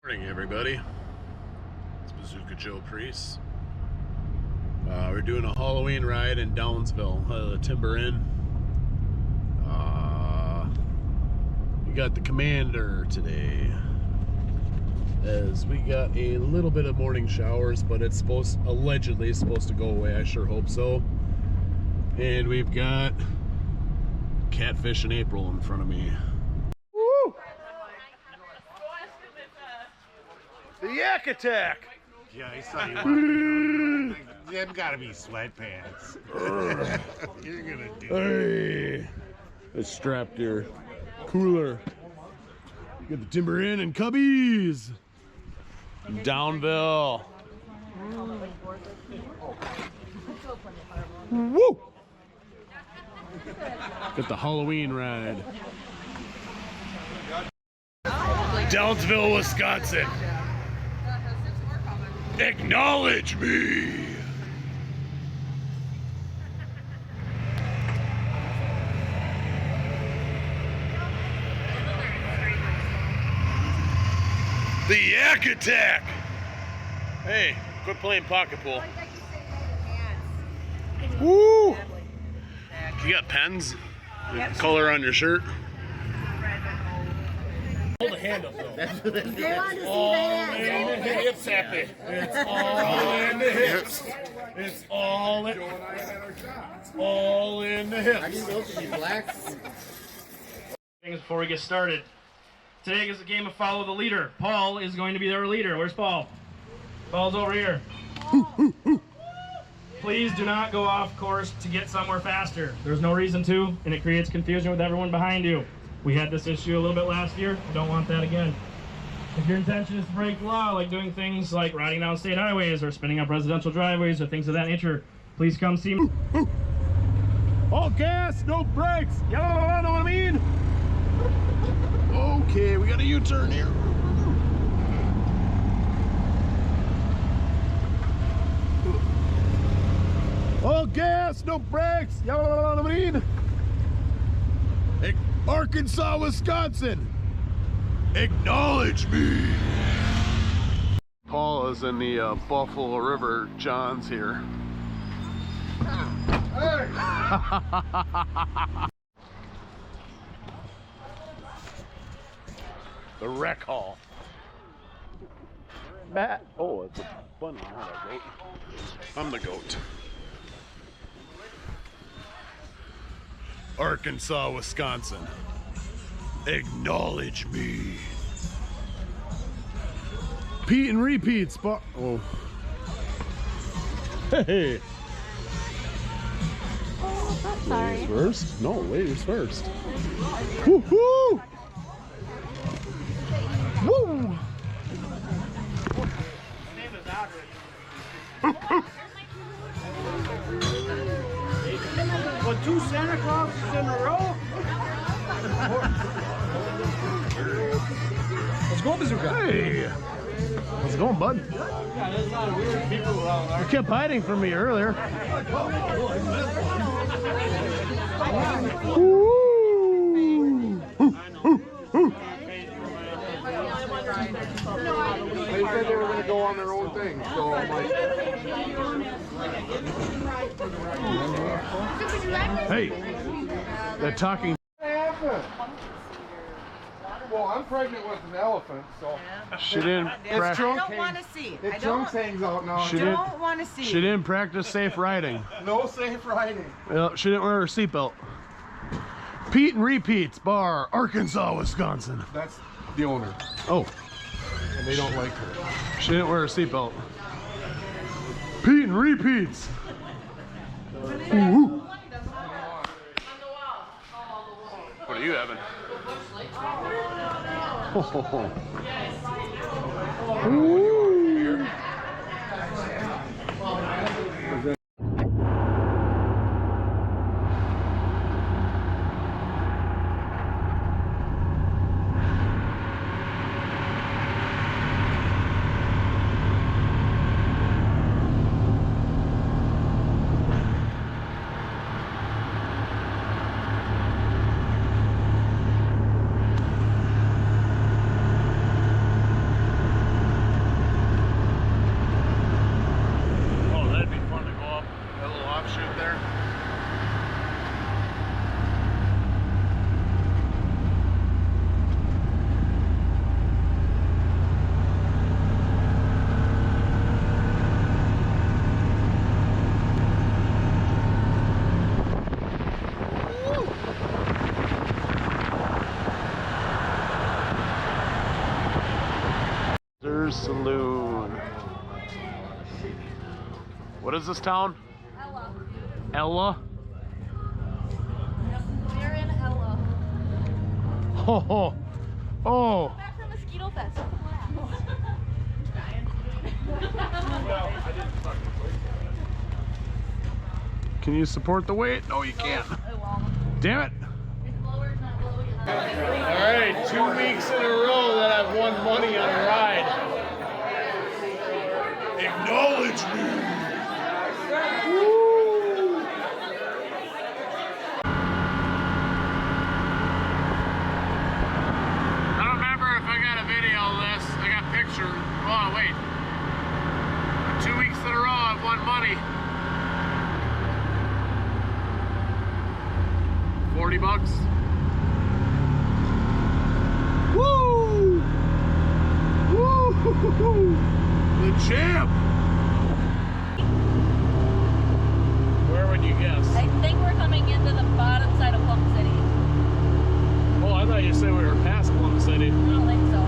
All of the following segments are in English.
Morning, everybody. It's Bazooka Joe Priest. We're doing a Halloween ride in Downsville, the Timber Inn. We got the commander today, as we got a little bit of morning showers, but it's allegedly supposed to go away. I sure hope so. And we've got Catfish in April in front of me. Woo! The Yak Attack! Yeah, I saw you walking. They've got to be sweatpants. You're gonna do it. Hey! It's strapped here. Cooler. Got the Timber Inn and Cubbies. Downville. Woo! Got the Halloween ride. Downsville, Wisconsin. Acknowledge me. The Yak Attack. Hey, quit playing pocket pool. Woo! You got pens? Color on your shirt? Hold the hand up though. They want to see the hands. Hips happy. It's all in the hips. It's all in the hips. Things before we get started. Today is a game of follow the leader. Paul is going to be their leader. Where's Paul? Paul's over here. Please do not go off course to get somewhere faster. There's no reason to, and it creates confusion with everyone behind you. We had this issue a little bit last year. I don't want that again. If your intention is to break the law, like doing things like riding down state highways or spinning up residential driveways or things of that nature, please come see me. All gas, no brakes. You know what I mean? Okay, we got a U-turn here. All gas, no brakes. You know what I mean? Arkansas, Wisconsin. Acknowledge me. Paul is in the Buffalo River. John's here. Hey. The rec hall. Matt. Oh, it's a bunny, not a goat. I'm the goat. Arkansas, Wisconsin. Acknowledge me. Pete and repeat spot. Oh. Hey. Oh, sorry. Ladies first? No, ladies first. Woohoo! Woo! Well, 2 Santa Clauses in a row? Let's go, Bazooka. Hey! How's it going, bud? Yeah, there's a lot of weird people around there. You kept hiding from me earlier. They said they were going to go on their own thing, so I'm like... Hey! They're talking. What happened? Well, I'm pregnant with an elephant, so... She didn't Its trunk I don't want to see. Its trunk hangs out now. She don't want to see. She didn't practice safe riding. No safe riding. Well, she didn't wear her seatbelt. Pete and Repeats Bar, Arkansas, Wisconsin. That's the owner, Oh, and they don't like her. she didn't wear her seatbelt. Pete and Repeats. Ooh. What are you having? Ooh. Brothers Saloon. What is this town? Ella? We're in Ella. Oh, oh. Back from Mosquito Fest. Can you support the weight? No, you can't. Damn it. Alright, 2 weeks in a row that I've won money on a ride. Acknowledge me. Woo. I don't remember if I got a video of this. I got pictures. Oh, wait. 2 weeks in a row I've won money. 40 bucks. Woo! Woo! The champ! Where would you guess? I think we're coming into the bottom side of Plum City. Oh, I thought you said we were past Plum City. I don't think so.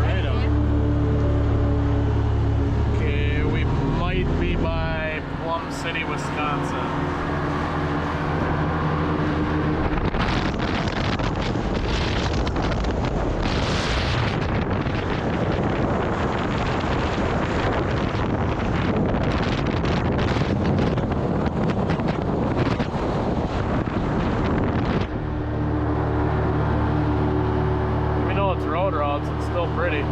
Right on. Okay, we might be by Plum City, Wisconsin. It's still pretty.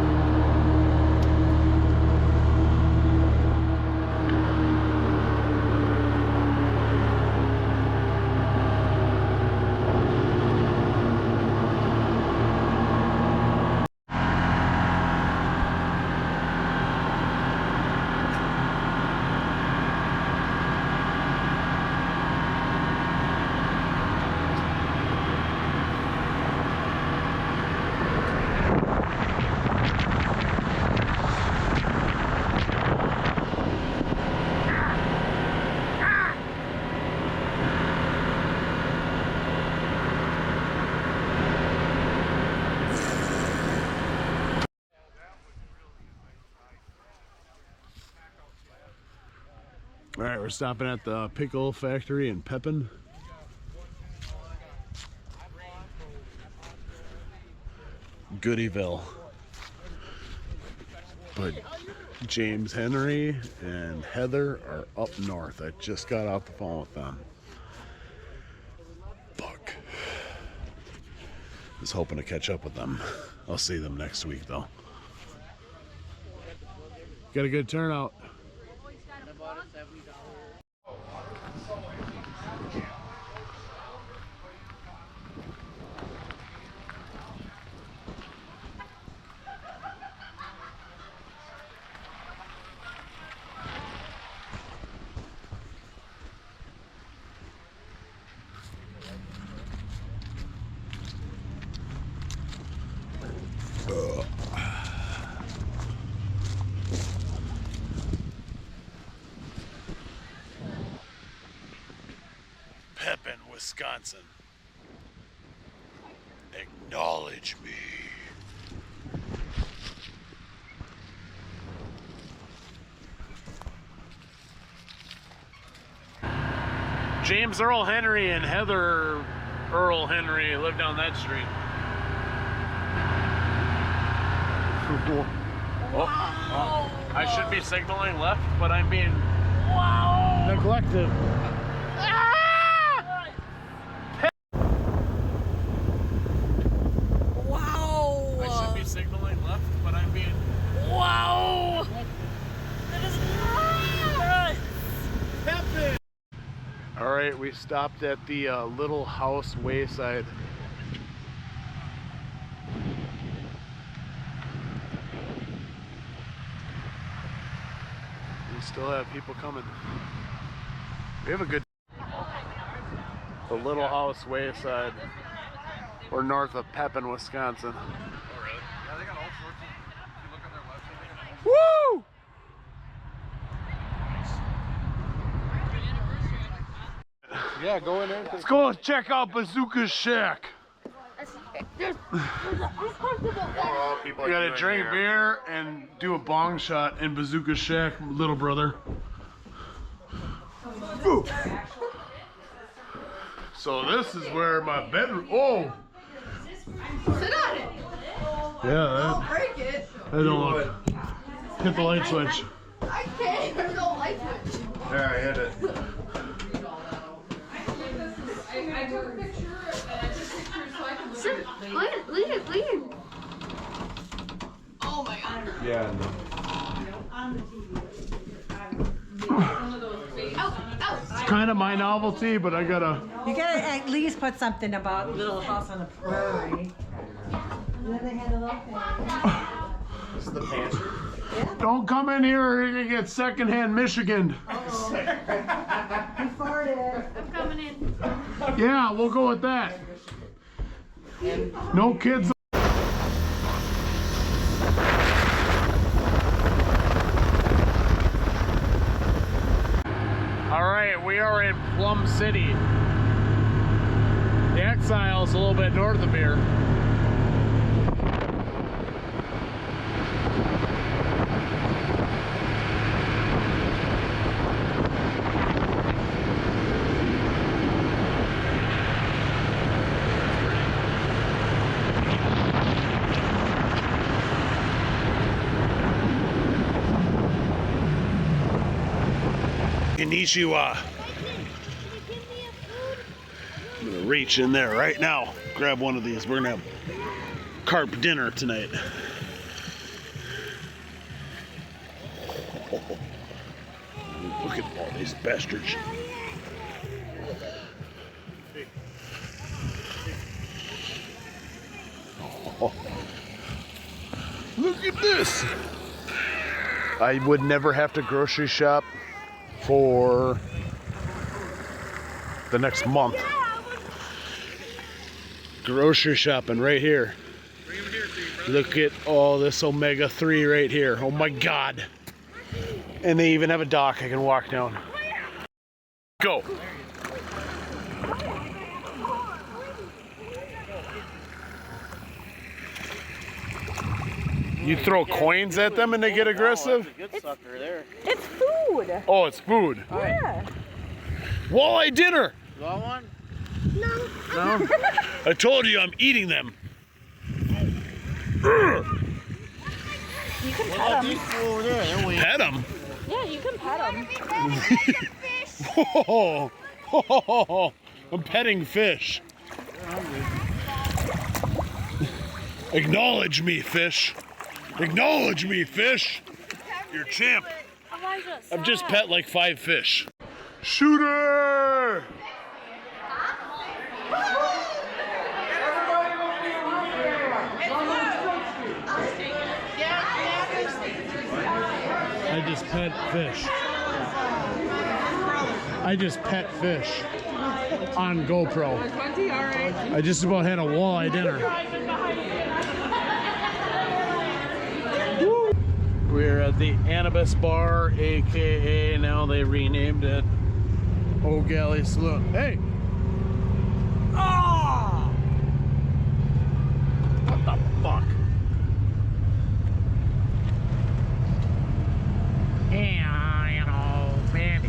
All right, we're stopping at the pickle factory in Pepin. Goodyville. But James Henry and Heather are up north. I just got off the phone with them. Fuck. Was hoping to catch up with them. I'll see them next week though. Got a good turnout. Pepin, Wisconsin. Acknowledge me. James Earl Henry and Heather Earl Henry live down that street. Oh, I should be signaling left, but I'm being neglected. Wow! I should be signaling left, but I'm being... Wow! That is nuts! All right, we stopped at the Little House Wayside. We still have people coming. We have a good... The Little House Wayside. We're north of Pepin, Wisconsin. Oh, really? Yeah, they got all sorts of... If you look on their website, they got all Woo! Yeah, go in there. Let's go check out Bazooka's shack. We gotta drink beer and do a bong shot in Bazooka Shack, little brother. Ooh. So this is where my bedroom. Oh! Sit on it. Yeah, Break it. I don't look. Hit the light switch. I can't. There's no light switch. Yeah, I hit it. I took a picture and I took pictures so I can look at it. Oh my god. Yeah. It's kind of my novelty, but I gotta. You gotta at least put something about Little House on the Prairie. And then they had a little thing. This is the pantry. Don't come in here or you're gonna get secondhand Michigan. He farted. I'm coming in. Yeah, we'll go with that. No kids. All right, we are in Plum City. The Exile's a little bit north of here. Konnichiwa. I'm gonna reach in there right now, grab one of these. We're gonna have carp dinner tonight. Look at all these bastards. Oh, look at this. I would never have to grocery shop for the next month. Grocery shopping right here. Look at all this omega-3 right here. Oh my god. And they even have a dock I can walk down. Go. You throw coins at them and they get aggressive? It's food. Oh, it's food. Yeah. Walleye dinner. You want one? No. No? I told you I'm eating them. You can pet them. Over there. Pet them? Yeah, you can pet them. Oh, I'm petting fish. Acknowledge me, fish. Acknowledge me, fish. You're a champ. I've just pet like 5 fish. Shooter! I just pet fish. I just pet fish on GoPro. I just about had a walleye dinner. Woo. We're at the Anubis Bar, aka now they renamed it O'Galley Saloon. Hey! Oh! What the fuck? Yeah, you know, baby.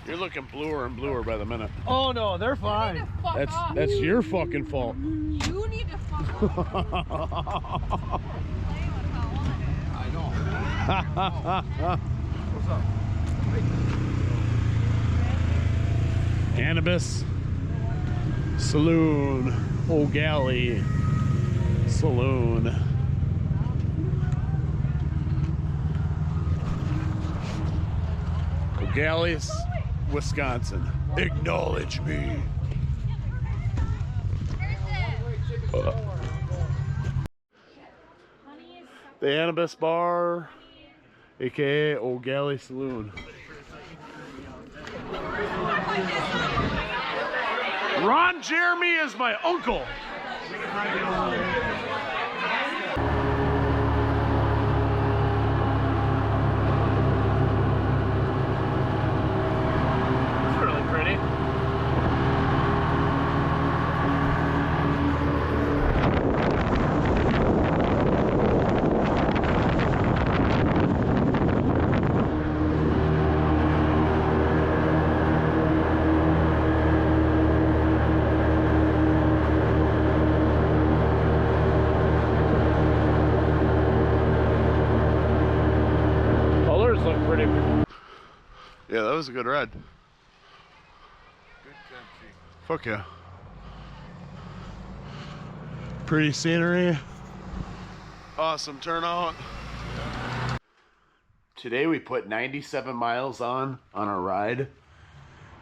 You're looking bluer and bluer by the minute. Oh no, they're fine. That's your fucking fault. You need to fuck off. I know. What's up? Anubis Saloon, O'Galley Saloon. O'Galley's, Wisconsin. Acknowledge me. The Anubis Bar, aka O'Galley Saloon. Ron Jeremy is my uncle. It's really pretty. Colors look pretty. Yeah, that was a good ride. Good country. Fuck yeah. Pretty scenery. Awesome turnout. Today we put 97 miles on our ride.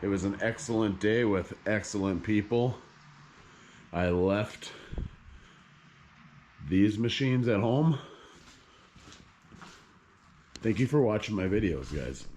It was an excellent day with excellent people. I left these machines at home. Thank you for watching my videos, guys.